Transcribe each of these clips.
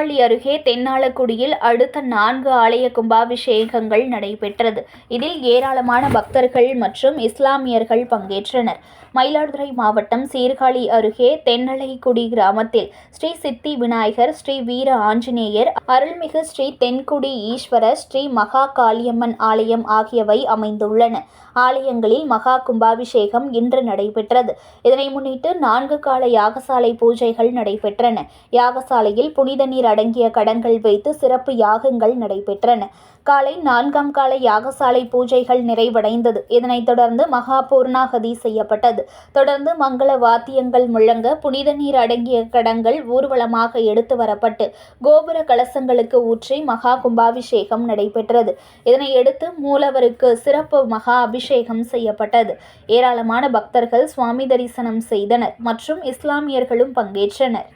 சீர்காழி அருகே தென்னாலக்குடியில் அடுத்த 4 ஆலய கும்பாபிஷேகங்கள் நடைபெற்றது. இதில் ஏராளமான பக்தர்கள் மற்றும் இஸ்லாமியர்கள் பங்கேற்றனர். மயிலாடுதுறை மாவட்டம் சீர்காழி அருகே தென்னலைக்குடி கிராமத்தில் ஸ்ரீ சித்தி விநாயகர், ஸ்ரீ வீர ஆஞ்சநேயர், அருள்மிகு ஸ்ரீ தென்குடி ஈஸ்வரர், ஸ்ரீ மகா காளியம்மன் ஆலயம் ஆகியவை அமைந்துள்ளன. ஆலயங்களில் மகா கும்பாபிஷேகம் இன்று நடைபெற்றது. இதனை முன்னிட்டு 4 கால யாகசாலை பூஜைகள் நடைபெற்றன. யாகசாலையில் புனித நீர் அடங்கிய கடங்கள் வைத்து சிறப்பு யாகங்கள் நடைபெற்றன. காலை 4ஆம் கால யாகசாலை பூஜைகள் நிறைவடைந்தது. இதனைத் தொடர்ந்து மகா பூர்ணாகதி செய்யப்பட்டது. தொடர்ந்து மங்கள வாத்தியங்கள் முழங்க புனித நீர் அடங்கிய கடங்கள் ஊர்வலமாக எடுத்து வரப்பட்டு கோபுர கலசங்களுக்கு ஊற்றி மகா கும்பாபிஷேகம் நடைபெற்றது. இதனையடுத்து மூலவருக்கு சிறப்பு மகா அபிஷேகம் செய்யப்பட்டது. ஏராளமான பக்தர்கள் சுவாமி தரிசனம் செய்தனர் மற்றும் இஸ்லாமியர்களும் பங்கேற்றனர்.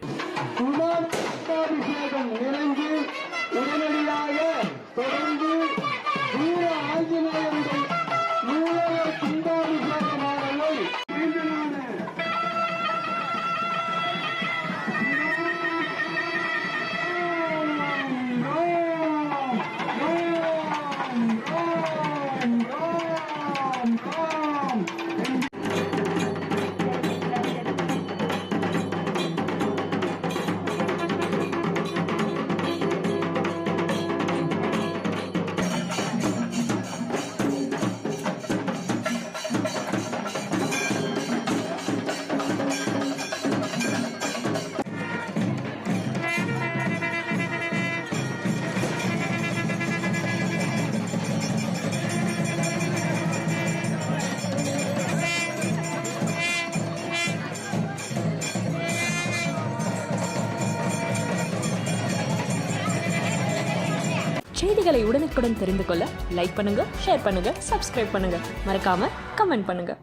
செய்திகளை உடனுக்குடன் தெரிந்து கொள்ள லைக் பண்ணுங்க, ஷேர் பண்ணுங்க, சப்ஸ்கிரைப் பண்ணுங்க, மறக்காம கமெண்ட் பண்ணுங்க.